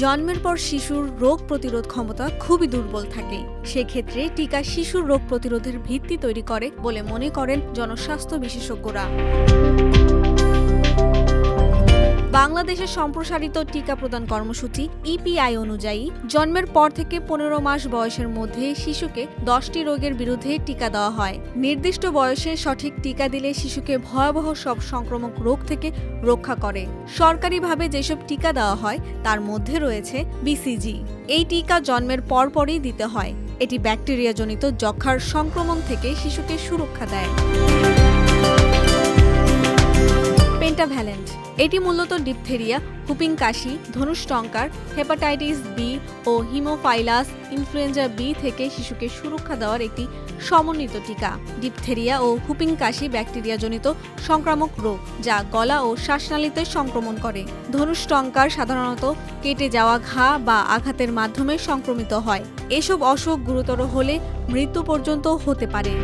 জন্মের পর শিশুর রোগ প্রতিরোধ ক্ষমতা খুবই দুর্বল থাকে। সেক্ষেত্রে টিকা শিশুর রোগ প্রতিরোধের ভিত্তি তৈরি করে বলে মনে করেন জনস্বাস্থ্য বিশেষজ্ঞরা। বাংলাদেশের সম্প্রসারিত টিকা প্রদান কর্মসূচি ইপিআই অনুযায়ী জন্মের পর থেকে 15 মাস বয়সের মধ্যে শিশুকে 10টি রোগের বিরুদ্ধে টিকা দেওয়া হয়। নির্দিষ্ট বয়সে সঠিক টিকা দিলে শিশুকে ভয়াবহ সব সংক্রামক রোগ থেকে রক্ষা করে। সরকারিভাবে যেসব টিকা দেওয়া হয় তার মধ্যে রয়েছে বিসিজি। এই টিকা জন্মের পরপরই দিতে হয়। এটি ব্যাকটেরিয়াজনিত যক্ষ্মার সংক্রমণ থেকে শিশুকে সুরক্ষা দেয়। পেন্টাভ্যালেন্ট এটি মূলত ডিপথেরিয়া, হুপিং কাশি, ধনুষ্টঙ্কার, হেপাটাইটিস বি ও হিমোফাইলাস ইনফ্লুয়েঞ্জা বি থেকে শিশুকে সুরক্ষা দেওয়ার একটি সমন্বিত টিকা। ডিপথেরিয়া ও হুপিং কাশি ব্যাকটেরিয়াজনিত সংক্রামক রোগ যা গলা ও শ্বাসনালীতে সংক্রমণ করে। ধনুষ্টঙ্কার সাধারণত কেটে যাওয়া ঘা বা আঘাতের মাধ্যমে সংক্রমিত হয়। এসব অসুখ গুরুতর হলে মৃত্যু পর্যন্ত হতে পারে।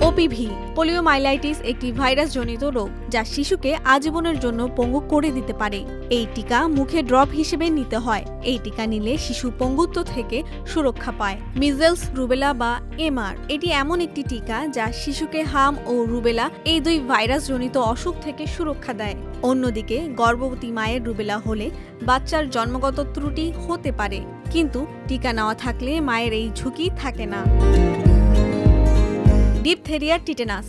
ওপিভি পোলিওমাইলাইটিস একটি ভাইরাসজনিত রোগ যা শিশুকে আজীবনের জন্য পঙ্গু করে দিতে পারে। এই টিকা মুখে ড্রপ হিসেবে নিতে হয়। এই টিকা নিলে শিশু পঙ্গুত্ব থেকে সুরক্ষা পায়। মিজেলস, রুবেলা বা এমআর এটি এমন একটি টিকা যা শিশুকে হাম ও রুবেলা এই দুই ভাইরাসজনিত অসুখ থেকে সুরক্ষা দেয়। অন্যদিকে গর্ভবতী মায়ের রুবেলা হলে বাচ্চার জন্মগত ত্রুটি হতে পারে, কিন্তু টিকা নেওয়া থাকলে মায়ের এই ঝুঁকি থাকে না। ডিপথেরিয়া, টিটেনাস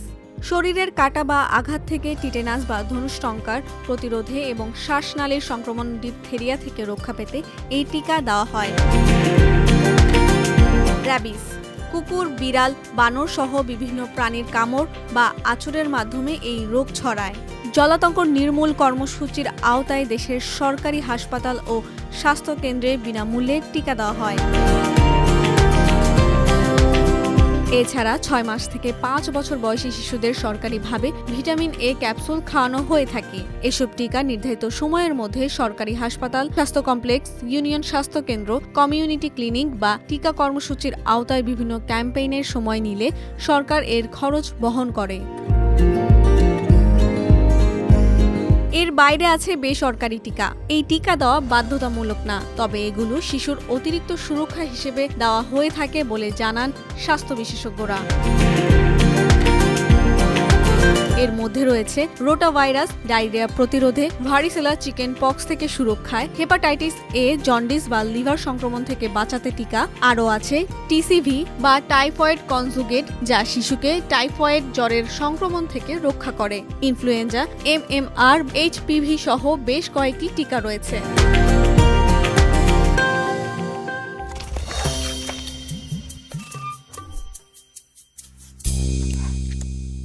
শরীরের কাটা বা আঘাত থেকে টিটেনাস বা ধনুষ্টঙ্কার প্রতিরোধে এবং শ্বাসনালীর সংক্রমণ ডিপথেরিয়া থেকে রক্ষা পেতে এই টিকা দেওয়া হয়। র্যাবিস কুকুর, বিড়াল, বানর সহ বিভিন্ন প্রাণীর কামড় বা আঁচড়ের মাধ্যমে এই রোগ ছড়ায়। জলাতঙ্ক নির্মূল কর্মসূচির আওতায় দেশের সরকারি হাসপাতাল ও স্বাস্থ্যকেন্দ্রে বিনামূল্যে টিকা দেওয়া হয়। এছাড়া 6 মাস থেকে 5 বছর বয়সী শিশুদের সরকারিভাবে ভিটামিন এ ক্যাপসুল খাওয়ানো হয়ে থাকে। এসব টিকা নির্ধারিত সময়ের মধ্যে সরকারি হাসপাতাল, স্বাস্থ্য কমপ্লেক্স, ইউনিয়ন স্বাস্থ্য কেন্দ্র, কমিউনিটি ক্লিনিক বা টিকা কর্মসূচির আওতায় বিভিন্ন ক্যাম্পেইনের সময় নিলে সরকার এর খরচ বহন করে। এর বাইরে আছে বেসরকারি টিকা। এই টিকা দেওয়া বাধ্যতামূলক না, তবে এগুলো শিশুর অতিরিক্ত সুরক্ষা হিসেবে দেওয়া হয়ে থাকে বলে জানান স্বাস্থ্য বিশেষজ্ঞরা। এর মধ্যে রয়েছে রোটাভাইরাস, ডায়রিয়া প্রতিরোধে, ভারিসেলা চিকেন পক্স থেকে সুরক্ষায়, হেপাটাইটিস এ, জন্ডিস বা লিভার সংক্রমণ থেকে বাঁচাতে টিকা। আরও আছে টিসিভি বা টাইফয়েড কনজুগেট যা শিশুকে টাইফয়েড জ্বরের সংক্রমণ থেকে রক্ষা করে। ইনফ্লুয়েঞ্জা, এমএমআর, এইচপিভি সহ বেশ কয়েকটি টিকা রয়েছে।